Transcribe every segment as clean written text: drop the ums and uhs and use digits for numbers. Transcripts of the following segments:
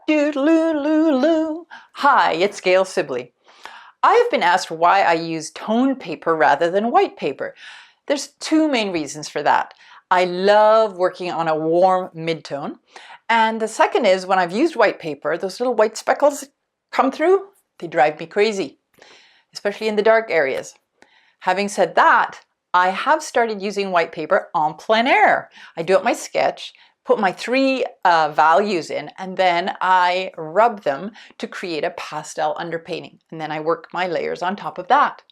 Doodaloo-loo-loo. Hi, it's Gail Sibley. I have been asked why I use toned paper rather than white paper. There's two main reasons for that. I love working on a warm mid-tone, and the second is when I've used white paper, those little white speckles come through, they drive me crazy, especially in the dark areas. Having said that, I have started using white paper en plein air. I do up my sketch, put my three values in, and then I rub them to create a pastel underpainting. And then I work my layers on top of that.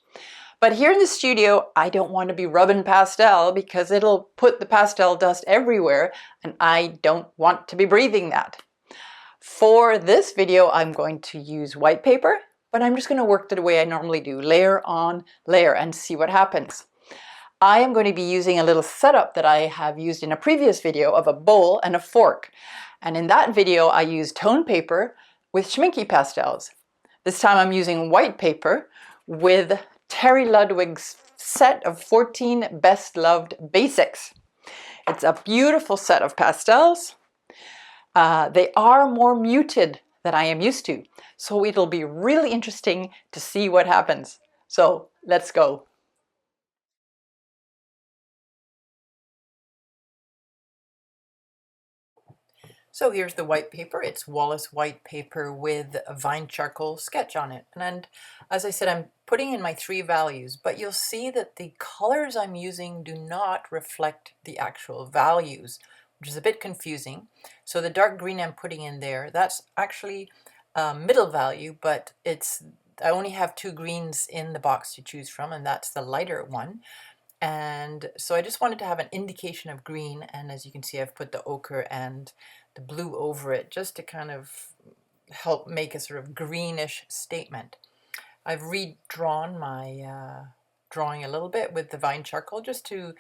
But here in the studio, I don't want to be rubbing pastel because it'll put the pastel dust everywhere, and I don't want to be breathing that. For this video, I'm going to use white paper, but I'm just going to work the way I normally do, layer on layer, and see what happens. I am going to be using a little setup that I have used in a previous video of a bowl and a fork. And in that video, I used toned paper with schminky pastels. This time I'm using white paper with Terry Ludwig's set of 14 best loved basics. It's a beautiful set of pastels. They are more muted than I am used to, so it'll be really interesting to see what happens. So let's go. So here's the white paper. It's Wallace white paper with a vine charcoal sketch on it. And as I said, I'm putting in my three values, but you'll see that the colors I'm using do not reflect the actual values, which is a bit confusing. So the dark green I'm putting in there, that's actually middle value, but I only have two greens in the box to choose from, and that's the lighter one. And so I just wanted to have an indication of green, and as you can see, I've put the ochre and the blue over it just to kind of help make a sort of greenish statement. I've redrawn my drawing a little bit with the vine charcoal just to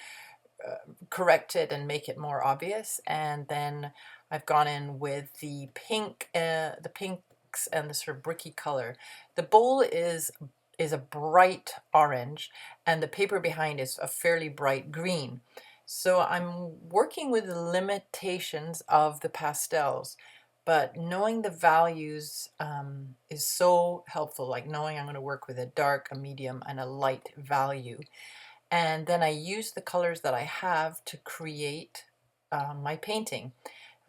correct it and make it more obvious, and then I've gone in with the pinks and the sort of bricky color. The bowl is a bright orange, and the paper behind is a fairly bright green. So I'm working with the limitations of the pastels, but knowing the values is so helpful, like knowing I'm going to work with a dark, a medium, and a light value. And then I use the colors that I have to create my painting.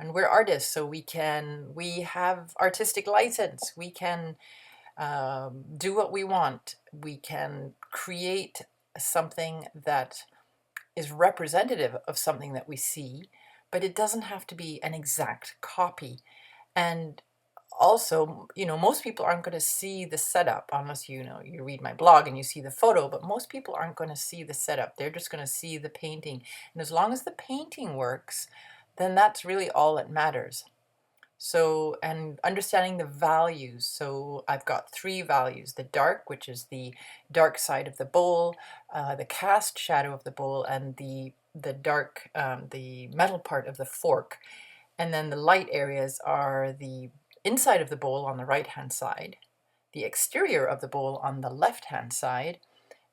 And we're artists, so we have artistic license. We can do what we want. We can create something that is representative of something that we see, but it doesn't have to be an exact copy. And also, most people aren't going to see the setup unless you read my blog and you see the photo, but most people aren't going to see the setup. They're just going to see the painting. And as long as the painting works, then that's really all that matters. So, and understanding the values. So I've got three values: the dark, which is the dark side of the bowl, the cast shadow of the bowl, and the dark, the metal part of the fork. And then the light areas are the inside of the bowl on the right-hand side, the exterior of the bowl on the left-hand side,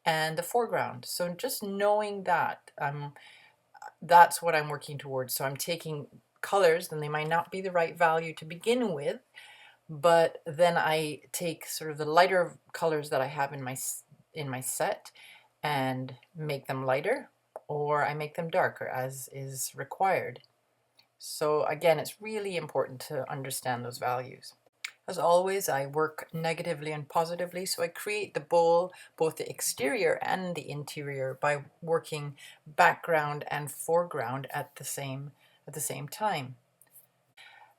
and the foreground. So just knowing that, that's what I'm working towards. So I'm taking colors, then they might not be the right value to begin with, but then I take sort of the lighter colors that I have in my set and make them lighter, or I make them darker as is required. So again, it's really important to understand those values. As always, I work negatively and positively, so I create the bowl, both the exterior and the interior, by working background and foreground at the same time.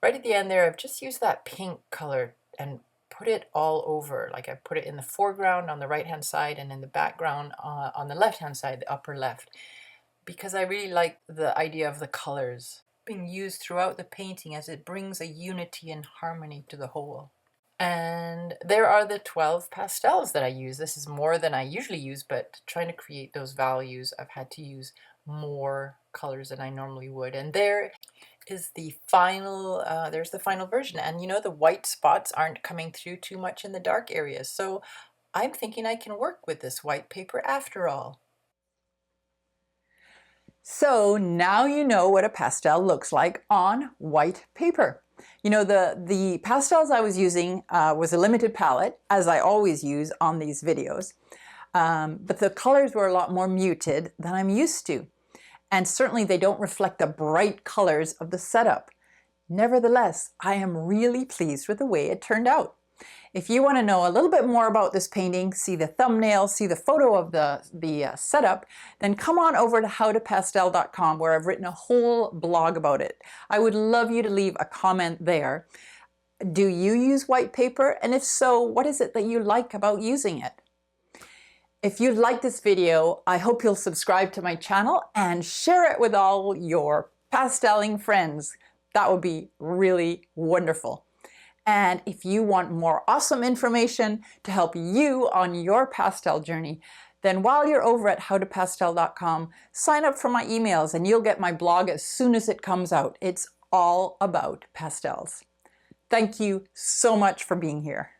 Right at the end there, I've just used that pink color and put it all over. Like I put it in the foreground on the right-hand side and in the background on the left-hand side, the upper left, because I really like the idea of the colors being used throughout the painting as it brings a unity and harmony to the whole. And there are the 12 pastels that I use. This is more than I usually use, but trying to create those values, I've had to use more colors than I normally would. And there is the final, there's the final version. And the white spots aren't coming through too much in the dark areas. So I'm thinking I can work with this white paper after all. So now you know what a pastel looks like on white paper. You know, the pastels I was using was a limited palette, as I always use on these videos. But the colors were a lot more muted than I'm used to. And certainly they don't reflect the bright colors of the setup. Nevertheless, I am really pleased with the way it turned out. If you want to know a little bit more about this painting, see the thumbnail, see the photo of the setup, then come on over to howtopastel.com, where I've written a whole blog about it. I would love you to leave a comment there. Do you use white paper? And if so, what is it that you like about using it? If you like this video, I hope you'll subscribe to my channel and share it with all your pasteling friends. That would be really wonderful. And if you want more awesome information to help you on your pastel journey, then while you're over at howtopastel.com, sign up for my emails and you'll get my blog as soon as it comes out. It's all about pastels. Thank you so much for being here.